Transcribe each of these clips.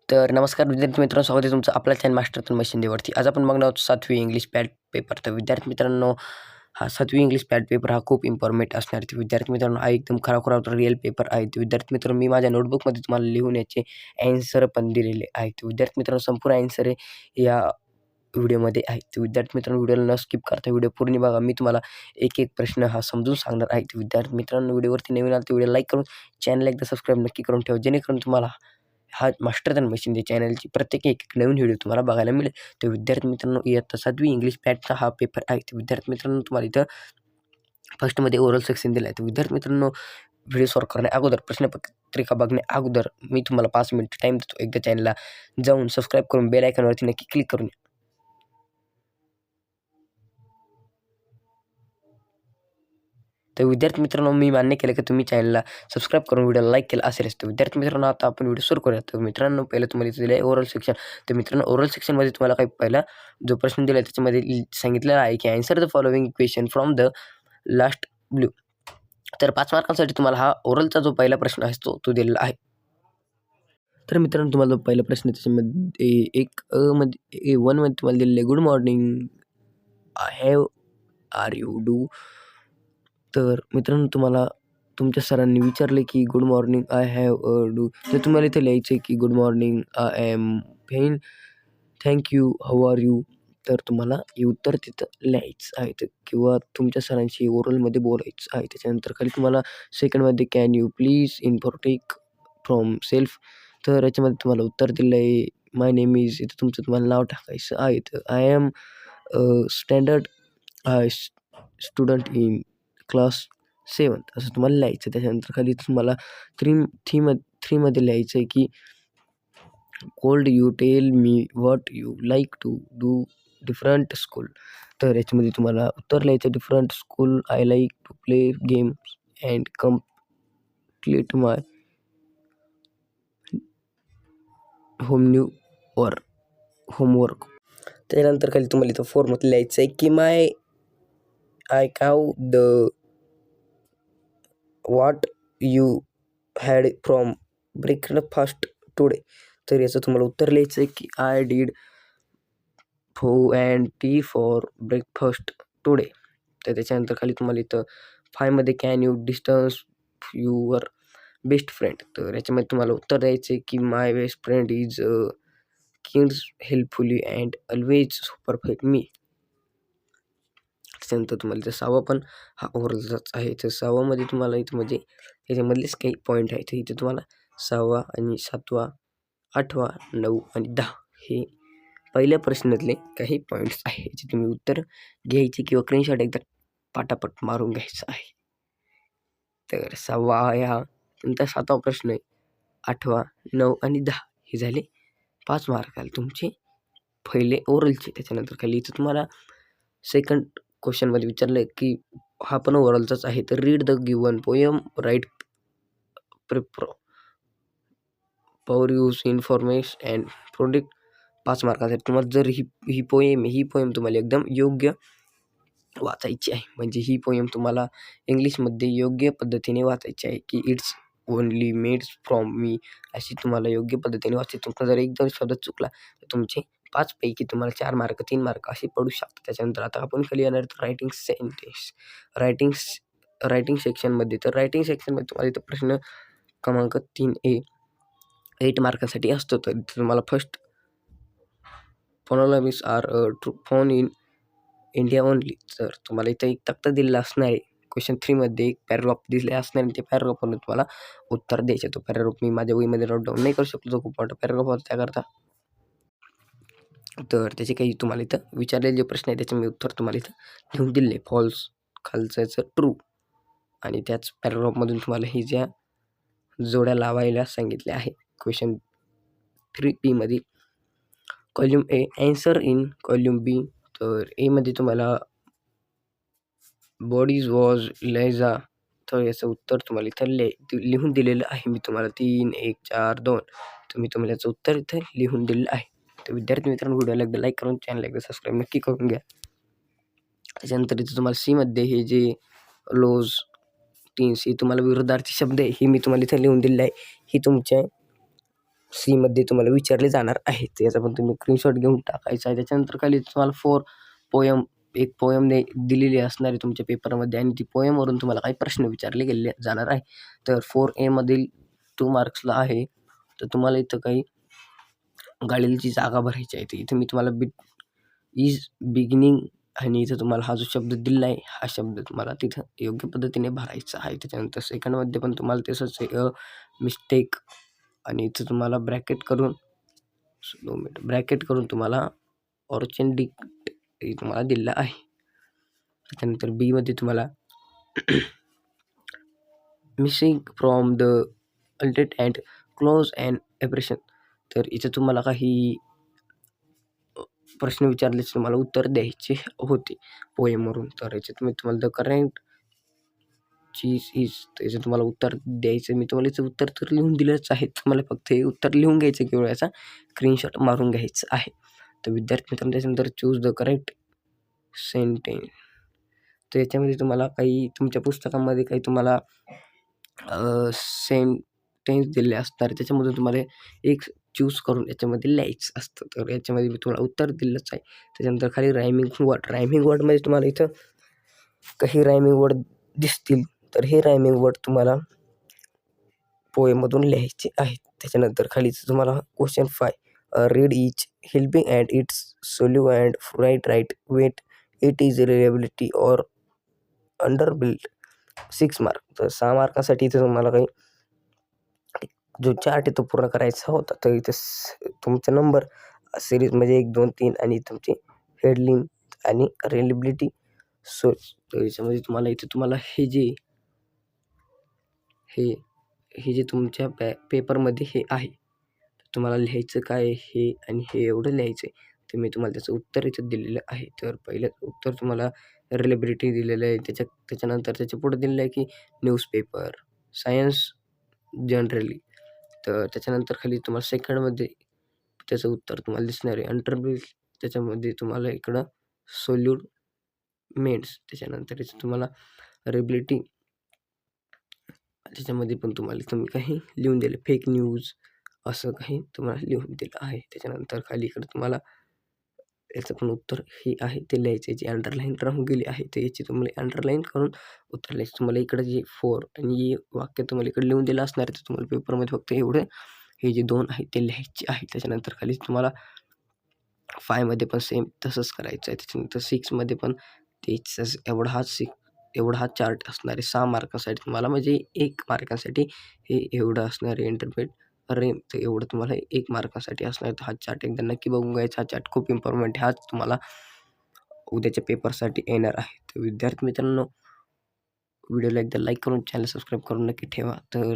तर नमस्कार विद्यार्थी मित्रांनो, स्वागत आहे तुमचं आपल्या चॅनल मास्टर तन्मय शिंदेवरती. आज आपण बघणार आहोत 7वी इंग्लिश पॅड पेपर. तर विद्यार्थी मित्रांनो, हा 7वी इंग्लिश पॅड पेपर हा खूप इम्पॉर्टंट असणार आहे. विद्यार्थी मित्रांनो, हा एकदम खरा रिअल पेपर आहे. विद्यार्थी मित्रांनो, मी माझ्या नोटबुकमध्ये तुम्हाला लिहून याचे ॲन्सर पण दिलेले आहेत. विद्यार्थी मित्रांनो, संपूर्ण ॲन्सर या व्हिडिओमध्ये आहे. विद्यार्थी मित्रांनो, व्हिडिओला न स्किप करता व्हिडिओ पूर्ण बघा. मी तुम्हाला एक प्रश्न हा समजून सांगणार आहे. विद्यार्थी मित्रांनो, व्हिडिओवरती नवीन आला तर व्हिडिओ लाईक करून चॅनल एकदा सबस्क्राईब नक्की करून ठेवा, जेणेकरून तुम्हाला हा मास्टर तन्मय शिंदे चॅनलची प्रत्येक एक नवीन व्हिडिओ तुम्हाला बघायला मिळेल. तर विद्यार्थी मित्रांनो, इयत्ता 7वी इंग्लिश पॅडचा हा पेपर आहे. तर विद्यार्थी मित्रांनो, तुम्हाला इथं फर्स्टमध्ये ओरल सेक्शन दिलं आहे. तर विद्यार्थी मित्रांनो, व्हिडिओ सॉल्व करण्या अगोदर प्रश्नपत्रिका बघण्या अगोदर मी तुम्हाला 5 मिनिट टाईम देतो. एकदा चॅनलला जाऊन सबस्क्राईब करून बेल आयकॉनवरती नक्की क्लिक करून या. तर विद्यार्थी मित्रांनो, मी मान्य केलं की तुम्ही चॅनलला सबस्क्राईब करून व्हिडिओला लाईक केला असेलच. तर विद्यार्थी मित्रांनो, आता आपण व्हिडिओ सुरू करूया. तर मित्रांनो, पहिलं तुम्हाला इथं दिलं आहे ओरल सेक्शन. तर मित्रांनो, ओरल सेक्शनमध्ये तुम्हाला काही पहिला जो प्रश्न दिला आहे त्याच्यामध्ये सांगितलेलं आहे की answer the following equation from the last blue. तर 5 मार्कांसाठी तुम्हाला हा ओरलचा जो पहिला प्रश्न आहे तो दिलेला आहे. तर मित्रांनो, तुम्हाला जो पहिला प्रश्न त्याच्यामध्ये एक मध्ये A1 मध्ये तुम्हाला दिलेलं आहे, good morning, I have, are you, do. तर मित्रांनो, तुम्हाला तुमच्या सरांनी विचारले की good morning, I have, do. तर तुम्हाला इथे लिहायचं आहे की good morning, I am fine, thank you, how are you. तर तुम्हाला हे उत्तर तिथं लिहायचं आहे किंवा तुमच्या सरांशी ओरलमध्ये बोलायचं आहे. त्याच्यानंतर खाली तुम्हाला सेकंडमध्ये कॅन यू प्लीज इन्फॉर्टेक फ्रॉम सेल्फ. तर याच्यामध्ये तुम्हाला उत्तर दिलं आहे, माय नेम इज, इथं तुमचं तुम्हाला नाव टाकायचं आहे. तर I am standard student in class 7 असं तुम्हाला लिहायचं. त्याच्यानंतर खाली तुम्हाला थ्रीमध्ये लिहायचं आहे की could you tell me what you like to do different school. तर याच्यामध्ये तुम्हाला उत्तर लिहायचं, different school, I like to play games and complete my homework. त्यानंतर खाली तुम्हाला इथं 4मध्ये लिहायचं आहे की आय काव the what you had from breakfast today. तर याचं तुम्हाला उत्तर लिहायचं आहे की आय डीड फो and tea for breakfast today. तर त्याच्यानंतर खाली तुम्हाला इथं 5मध्ये can you distance your best friend. तर याच्यामध्ये तुम्हाला उत्तर द्यायचं आहे की my best friend is kids helpfully and always perfect me. त्याच्यानंतर तुम्हाला इथं 6वा पण हा ओरलचाच आहे. तर 6वामध्ये तुम्हाला इथं म्हणजे त्याच्यामधलेच काही पॉईंट आहेत. तर इथे तुम्हाला 6वा आणि 7वा, 8वा, 9 आणि 10 हे पहिल्या प्रश्नातले काही पॉईंट्स आहे. याचे तुम्ही उत्तर घ्यायचे किंवा स्क्रीनशॉट एकदा पाटापट मारून घ्यायचं आहे. तर 6वा हा तुमचा 7वा प्रश्न आहे. 8वा, 9 आणि 10 हे झाले 5 मार्काला तुमचे पहिले ओरलचे. त्याच्यानंतर खाली इथं तुम्हाला सेकंड क्वेश्चनमध्ये विचारलं आहे की हा पण ओरलचाच आहे. तर read the given poem, write power use information and product. 5 मार्कासाठी तुम्हाला जर ही पोएम तुम्हाला एकदम योग्य वाचायची आहे. म्हणजे ही पोएम तुम्हाला इंग्लिशमध्ये योग्य पद्धतीने वाचायची आहे की it's only meds from me, अशी तुम्हाला योग्य पद्धतीने वाचायची. तुमचा जर एकदम शब्द चुकला तर तुमचे 5 पैकी तुम्हाला 4 मार्क, 3 मार्क असे पडू शकतात. त्याच्यानंतर आता आपण खाली येणार रायटिंग सेंटेन्स, रायटिंग सेक्शनमध्ये. तर रायटिंग सेक्शनमध्ये तुम्हाला इथं प्रश्न क्रमांक 3A 8 मार्कासाठी असतो. तर तुम्हाला first phonologies are phone in India only. तर तुम्हाला इथं एक तक्ता दिलेला असणार आहे. क्वेश्चन 3मध्ये एक पॅराग्राफ दिले असणार आहे. ते पॅराग्राफवरून तुम्हाला उत्तर द्यायचे. तो पॅराग्राफ मी माझ्या वहीमध्ये नोट डाऊन नाही करू शकतो, जो खूप मोठा पॅराग्राफ होता त्याकरता. तर त्याचे काही तुम्हाला इथं विचारलेले जे प्रश्न आहे त्याचे मी उत्तर तुम्हाला इथं लिहून दिले. फॉल्स, खालचं ट्रू. आणि त्याच पॅराग्राफमधून तुम्हाला ही ज्या जोड्या लावायला सांगितल्या आहे. Question 3B column A, answer in column B. तर एमध्ये तुम्हाला बॉडीज वॉज लेझा. तर याचं उत्तर तुम्हाला इथं लिहून दिलेलं आहे. मी तुम्हाला 3, 1, 4, 2 तुम्हाला याचं उत्तर इथं लिहून दिलेलं आहे. तर विद्यार्थी मित्रांनो, व्हिडिओला एकदा लाईक करून चॅनल एकदा सबस्क्राईब नक्की करून घ्या. त्याच्यानंतर इथं तुम्हाला सीमध्ये हे जे लोज, टीन्स, हे तुम्हाला विरुद्धार्थी शब्द आहे, हे मी तुम्हाला इथं लिहून दिलेलं आहे. ही तुमच्या सीमध्ये तुम्हाला विचारले जाणार आहेत. त्याचा पण तुम्ही स्क्रीनशॉट घेऊन टाकायचा आहे. त्याच्यानंतर खाली तुम्हाला 4 पोयम एक पोयम दिलेली असणार आहे तुमच्या पेपरमध्ये आणि ती पोयमवरून तुम्हाला काही प्रश्न विचारले गेले जाणार आहे. तर 4A मधील 2 मार्क्सला आहे. तर तुम्हाला इथं काही गाडीची जागा भरायची आहे. तर इथं मी तुम्हाला इज बिगिनिंग आणि इथं तुम्हाला हा जो शब्द दिला आहे, हा शब्द तुम्हाला तिथं योग्य पद्धतीने भरायचा आहे. त्याच्यानंतर सेकंडमध्ये पण तुम्हाला तसंच आहे मिस्टेक आणि इथं तुम्हाला ब्रॅकेट करून तुम्हाला ऑर्चेंडिक हे तुम्हाला दिलं आहे. त्याच्यानंतर बीमध्ये तुम्हाला मिसिंग फ्रॉम द अल्टेट अँड क्लोज अँड एप्रेशन. तर इथं तुम्हाला काही प्रश्न विचारल्याचे तुम्हाला उत्तर द्यायचे होते पोएमवरून. तर याच्यात मी तुम्हाला द करेक्ट चीज इज याचं तुम्हाला उत्तर द्यायचं. मी तुम्हाला याचं उत्तर तर लिहून दिलंच आहे. तुम्हाला फक्त हे उत्तर लिहून घ्यायचं केवळ याचा स्क्रीनशॉट मारून घ्यायचं आहे. तर विद्यार्थी मित्रांनो त्याच्यानंतर चूज द करेक्ट सेंटेन्स. तर याच्यामध्ये तुम्हाला काही तुमच्या पुस्तकामध्ये काही तुम्हाला सेंटेन्स दिले असतात. त्याच्यामधून तुम्हाला एक चूज करून याच्यामध्ये लिहायचं असतं. तर याच्यामध्ये मी तुम्हाला उत्तर दिलंच आहे. त्याच्यानंतर खाली रायमिंग वर्डमध्ये तुम्हाला इथं काही रायमिंग वर्ड दिसतील. तर हे रायमिंग वर्ड तुम्हाला पोएममधून लिहायचे आहेत. त्याच्यानंतर खालीच तुम्हाला question 5 read each helping and its सोल्यू and write whether it is reliability or अंडरबिल्ड 6 मार्क. तर 6 मार्कासाठी इथे तुम्हाला काही जो चार्ट आहे तो पूर्ण करायचा होता. तर इथे तुमचा नंबर सिरीजमध्ये 1, 2, 3 आणि तुमची हेडलाईन आणि रिलेबिलिटी सोर्स. तर याच्यामध्ये तुम्हाला इथे तुम्हाला हे जे तुमच्या पेपरमध्ये हे आहे तुम्हाला लिहायचं काय हे आणि हे एवढं लिहायचं आहे. तर मी तुम्हाला त्याचं उत्तर इथं दिलेलं आहे. तर पहिलं उत्तर तुम्हाला रिलेबिलिटी दिलेलं आहे. त्याच्यानंतर त्याच्या पुढे दिलेलं आहे की न्यूजपेपर, सायन्स जनरली. तर त्याच्यानंतर खाली तुम्हाला सेकंडमध्ये त्याचं उत्तर तुम्हाला दिसणार आहे अंडरबिल्ड. त्याच्यामध्ये तुम्हाला इकडं सोल्यूमेंट्स. त्याच्यानंतर इथं तुम्हाला रिलेबिलिटी. त्याच्यामध्ये पण तुम्ही काही लिहून दिले फेक न्यूज असं काही तुम्हाला लिहून दिलं आहे. त्याच्यानंतर खाली इकडं तुम्हाला याचं पण उत्तर हे आहे ते लिहायचं. याची अंडरलाईन राहून गेली आहे तर याची तुम्हाला अंडरलाईन करून उत्तर लिहायचं. तुम्हाला इकडं जे 4 आणि हे वाक्य तुम्हाला इकडे लिहून दिलं असणार आहे. तर तुम्हाला पेपरमध्ये फक्त एवढं हे जे 2 आहेत ते लिहायचे आहे. त्याच्यानंतर खाली तुम्हाला 5 मध्ये पण सेम तसंच करायचं आहे. त्याच्यानंतर 6 मध्ये पण तेच एवढा हा चार्ट असणार आहे 6 मार्कासाठी तुम्हाला. म्हणजे 1 मार्कासाठी हे एवढं असणार आहे इंटरप्रेट रेम. तर एवढं तुम्हाला 1 मार्कासाठी असणार. तर हा चार्ट एकदा नक्की बघून घ्यायचा. हा चार्ट खूप इम्पॉर्टंट आहे. हाच तुम्हाला उद्याच्या पेपरसाठी येणार आहे. तर विद्यार्थी मित्रांनो व्हिडिओला एकदा लाईक करून चॅनल सबस्क्राईब करून नक्की ठेवा. तर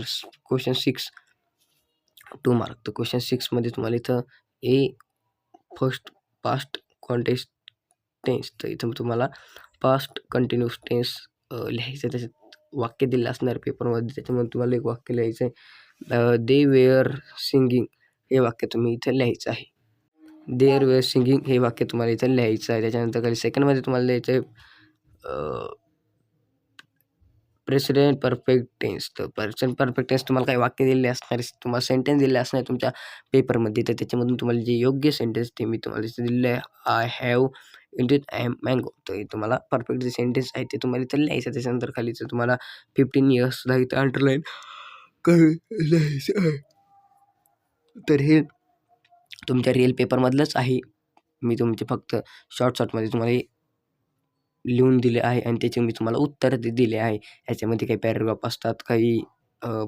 क्वेश्चन 6 2 मार्क. तर क्वेश्चन 6 मध्ये तुम्हाला इथं फर्स्ट पास्ट कॉन्टेस्ट टेन्स. तर इथं तुम्हाला पास्ट कंटिन्यूस टेन्स लिहायचं आहे. त्याच्यात वाक्य दिलं असणार पेपरमध्ये. त्याच्यामध्ये तुम्हाला एक वाक्य लिहायचं आहे दे वेअर सिंगिंग. हे वाक्य तुम्ही इथं लिहायचं आहे. देअर वेअर सिंगिंग हे वाक्य तुम्हाला इथं लिहायचं आहे. त्याच्यानंतर खाली सेकंडमध्ये तुम्हाला लिहायचं आहे प्रेझेंट परफेक्ट टेन्स. तर प्रेझेंट परफेक्ट टेन्स तुम्हाला काही वाक्य दिलेले असणार, तुम्हाला सेंटेन्स दिले असणार तुमच्या पेपरमध्ये. तर त्याच्यामधून तुम्हाला जे योग्य सेंटेन्स ते मी तुम्हाला इथे दिलेलं आहे. आय हॅव इंटेड आय एम मँगो. तर हे तुम्हाला परफेक्ट जे सेंटेन्स आहे ते तुम्हाला इथं लिहायचं. त्याच्यानंतर खालीचं तुम्हाला 15 इयर्सला इथं अंडरलाईन लिहायचं आहे. तर हे तुमच्या रिअल पेपरमधलंच आहे. मी तुमचे फक्त शॉर्टमध्ये तुम्हाला लिहून दिले आहे आणि त्याचे मी तुम्हाला उत्तर दिले आहे. याच्यामध्ये काही पॅराग्राफ असतात, काही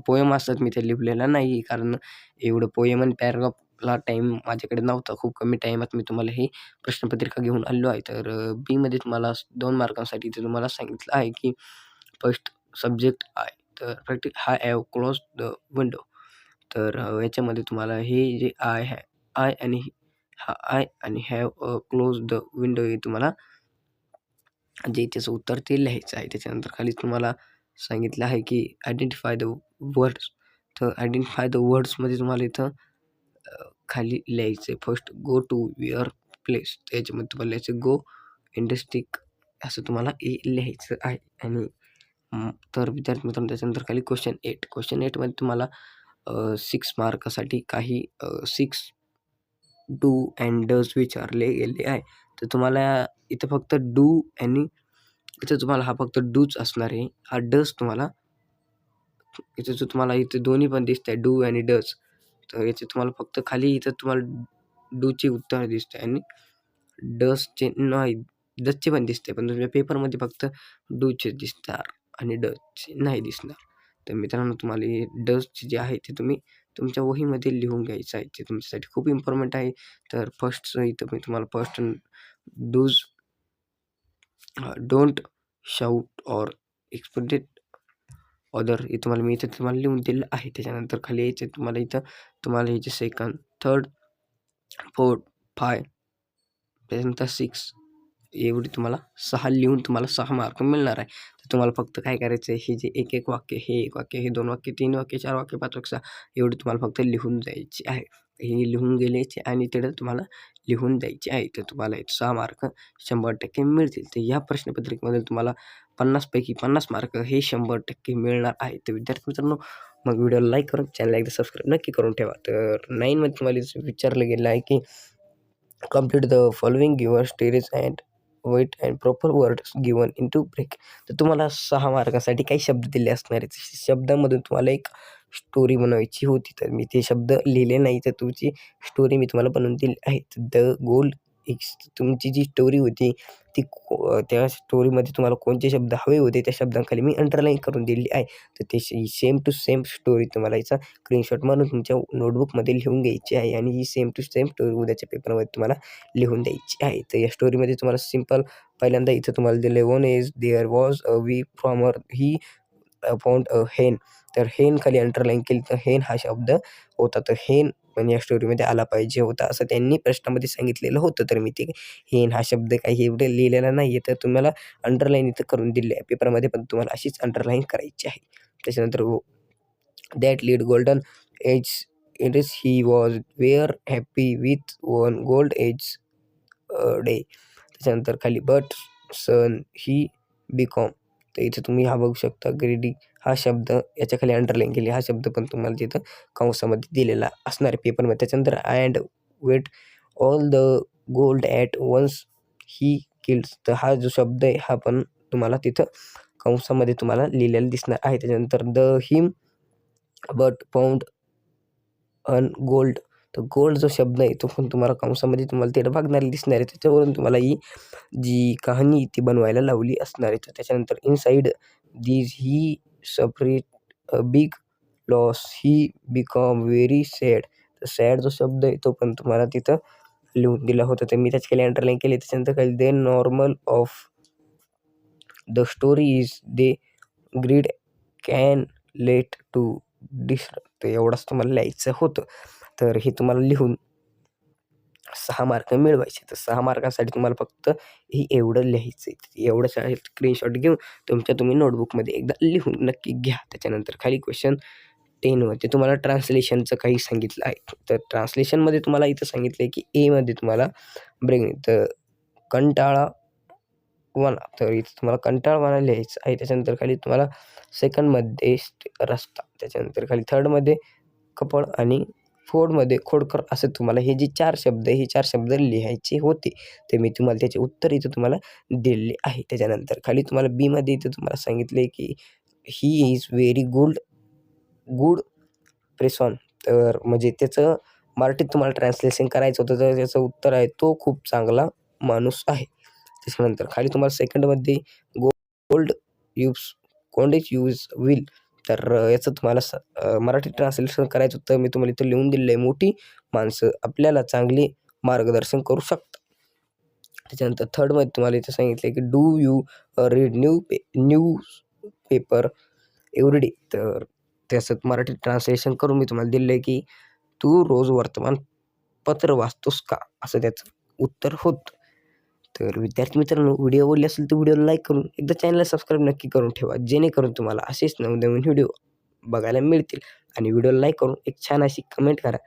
पोयम असतात. मी ते लिहिलेला नाही कारण एवढं पोयम आणि पॅराग्राफला टाईम माझ्याकडे नव्हता. खूप कमी टाईमात मी तुम्हाला ही प्रश्नपत्रिका घेऊन आलेलो आहे. तर बीमध्ये तुम्हाला 2 मार्कांसाठी ते तुम्हाला सांगितलं आहे की फर्स्ट सब्जेक्ट आहे. तर practice I have close the window. तर याच्यामध्ये तुम्हाला हे जे आय आणि हॅव क्लोज द विंडो हे तुम्हाला जे त्याचं उत्तर ते लिहायचं आहे. त्याच्यानंतर खाली तुम्हाला सांगितलं आहे की आयडेंटिफाय द वर्ड्स. तर आयडेंटिफाय द वर्ड्समध्ये तुम्हाला इथं खाली लिहायचं आहे first go to your place. तर याच्यामध्ये तुम्हाला लिहायचं गो इंडस्ट्रिक असं तुम्हाला लिहायचं आहे. आणि तर विद्यार्थी मित्रांनो त्याच्यानंतर खाली क्वेश्चन 8 मध्ये तुम्हाला 6 मार्कासाठी काही 6 डू अँड डज विचारले गेले आहे. तर तुम्हाला इथं फक्त डू आणि इथं तुम्हाला हा फक्त डूच असणार आहे. हा डज तुम्हाला इथं जो तुम्हाला इथे दोन्ही पण दिसतंय डू आणि डज. तर याचे तुम्हाला फक्त खाली इथं तुम्हाला डूची उत्तर दिसते आणि डजचे नाही, डजचे पण दिसते, पण तुमच्या पेपरमध्ये फक्त डूचे दिसणार आणि डजचे नाही दिसणार. तर मित्रांनो, तुम्हाला हे डजचे जे आहे ते तुम्ही तुमच्या वहीमध्ये लिहून घ्यायचं आहे. ते तुमच्यासाठी खूप इम्पॉर्टंट आहे. तर फर्स्टचं इथं मी तुम्हाला first does don't shout or expected other हे तुम्हाला मी इथे तुम्हाला लिहून दिलं आहे. त्याच्यानंतर खाली यायचे तुम्हाला इथं तुम्हाला याचे सेकंड, थर्ड, फोर्थ, 5 त्याच्यानंतर 6 एवढी तुम्हाला 6 लिहून तुम्हाला 6 मार्क मिळणार आहे. तर तुम्हाला फक्त काय करायचं आहे, हे जे एक वाक्य, हे 1 वाक्य, हे 2 वाक्य, 3 वाक्य, 4 वाक्य, 5 वाक्य, 6 एवढी तुम्हाला फक्त लिहून जायची आहे. हे लिहून गेल्याचे आणि तिथं तुम्हाला लिहून द्यायचे आहे. तर तुम्हाला 6 मार्क 100% मिळतील. तर या प्रश्नपत्रिकेमध्ये तुम्हाला 50 पैकी 50 मार्क हे 100% मिळणार आहे. तर विद्यार्थी मित्रांनो, मग व्हिडिओला लाईक करून चॅनलला एकदा सबस्क्राईब नक्की करून ठेवा. तर 9मध्ये तुम्हाला विचारलं गेलं आहे की complete the following given stories and wait and proper words given into break. तर तुम्हाला 6 मार्कासाठी काही शब्द दिले असणार आहेत. शब्दामधून तुम्हाला एक स्टोरी बनवायची होती. तर मी ते शब्द लिहिले नाही, तर तुमची स्टोरी मी तुम्हाला बनवून दिली आहे. द गोल तुमची जी स्टोरी होती ती त्या स्टोरीमध्ये तुम्हाला कोणते शब्द हवे होते त्या शब्दांखाली मी अंडरलाईन करून दिली आहे. तर ते सेम टू सेम स्टोरी तुम्हाला याचा स्क्रीनशॉट मारून तुमच्या नोटबुकमध्ये लिहून घ्यायची आहे आणि ही सेम टू सेम स्टोरी उद्याच्या पेपरमध्ये तुम्हाला लिहून द्यायची आहे. तर या स्टोरीमध्ये तुम्हाला सिंपल पहिल्यांदा इथं तुम्हाला दिले one is there was a वी farmer he found a hen. तर हेन खाली अंडरलाईन केली, तर हेन हा शब्द होता. तर हेन पण या स्टोरीमध्ये आला पाहिजे होता असं त्यांनी प्रश्नामध्ये सांगितलेलं होतं. तर मी ते हेन हा शब्द काही एवढं लिहिलेला नाही आहे, तर तुम्हाला अंडरलाईन इथं करून दिले आहे. पेपरमध्ये पण तुम्हाला अशीच अंडरलाईन करायची आहे. त्याच्यानंतर that lead golden age it is he was were happy with one gold age day. त्याच्यानंतर खाली बट सन ही बिकॉम. तर इथे तुम्ही हा बघू शकता ग्रेडी हा शब्द याच्या खाली अंडरलाईन केली. हा शब्द पण तुम्हाला तिथं कंसामध्ये दिलेला असणार आहे पेपरमध्ये. त्याच्यानंतर and wait all the gold at once he kills. तर हा जो शब्द आहे हा पण तुम्हाला तिथं कंसामध्ये तुम्हाला लिहिलेला दिसणार आहे. त्याच्यानंतर the him but found an gold. तर गोल्ड जो शब्द आहे तो पण तुम्हाला कंसामध्ये तुम्हाला तिथं बघणारी दिसणार आहे. त्याच्यावरून तुम्हाला ही जी कहाणी ती बनवायला लावली असणार आहे. तर त्याच्यानंतर inside these he suffered a big loss he become very sad. तर सॅड जो शब्द आहे तो पण तुम्हाला तिथं लिहून दिला होता. तर मी त्याच्या खाली अंडरलाईन केले. त्याच्यानंतर खाली the normal of the story is the greed can lead to distract. तर एवढंच तुम्हाला लिहायचं होतं. तर हे तुम्हाला लिहून 6 मार्क मिळवायचे. तर 6 मार्कासाठी तुम्हाला फक्त हे एवढं लिहायचं आहे. एवढं स्क्रीनशॉट घेऊन तुम्ही नोटबुकमध्ये एकदा लिहून नक्की घ्या. त्याच्यानंतर खाली क्वेश्चन 10मध्ये तुम्हाला ट्रान्सलेशनचं काही सांगितलं आहे. तर ट्रान्सलेशनमध्ये तुम्हाला इथं सांगितलं आहे की एमध्ये तुम्हाला ब्रेक तर कंटाळवाणा. तर इथं तुम्हाला कंटाळवाणा लिहायचं आहे. त्याच्यानंतर खाली तुम्हाला सेकंडमध्ये रस्ता. त्याच्यानंतर खाली थर्डमध्ये कपड आणि फोर्थमध्ये खोडकर. असं तुम्हाला हे जे 4 शब्द हे 4 शब्द लिहायचे होते. ते मी तुम्हाला त्याचे उत्तर इथं तुम्हाला दिले आहे. त्याच्यानंतर खाली तुम्हाला बीमध्ये इथं तुम्हाला सांगितले की he is very good person. तर म्हणजे त्याचं मराठीत तुम्हाला ट्रान्सलेशन करायचं होतं. तर त्याचं उत्तर आहे तो खूप चांगला माणूस आहे. त्याच्यानंतर खाली तुम्हाला सेकंडमध्ये गोल्ड कोंडेज यूज विल. तर याचं तुम्हाला मराठी ट्रान्सलेशन करायचं होतं. मी तुम्हाला इथं लिहून दिलं आहे मोठी माणसं आपल्याला चांगले मार्गदर्शन करू शकतात. त्याच्यानंतर थर्डमध्ये तुम्हाला इथं सांगितलं की do you read news paper everyday. तर त्याचं मराठी ट्रान्सलेशन करून मी तुम्हाला दिलं आहे की तू रोज वर्तमानपत्र वाचतोस का, असं त्याचं उत्तर होतं. तर विद्यार्थी मित्रांनो, व्हिडिओ आवडली असेल तर व्हिडिओला लाईक करून एकदा चॅनलला सबस्क्राईब नक्की करून ठेवा, जेणेकरून तुम्हाला असेच नवनवीन व्हिडिओ बघायला मिळतील. आणि व्हिडिओला लाईक करून एक छान अशी कमेंट करा,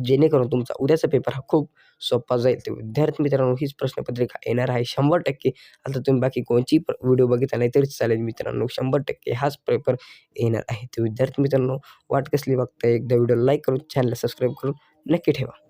जेणेकरून तुमचा उद्याचा पेपर हा खूप सोपा जाईल. तर विद्यार्थी मित्रांनो, हीच प्रश्नपत्रिका येणार आहे 100%. आता तुम्ही बाकी कोणची व्हिडिओ बघितला नाही तरी चालेल मित्रांनो, 100% हाच पेपर येणार आहे. तर विद्यार्थी मित्रांनो, वाट कसली बघताय? एकदा व्हिडिओला लाईक करून चॅनलला सबस्क्राईब करून नक्की ठेवा.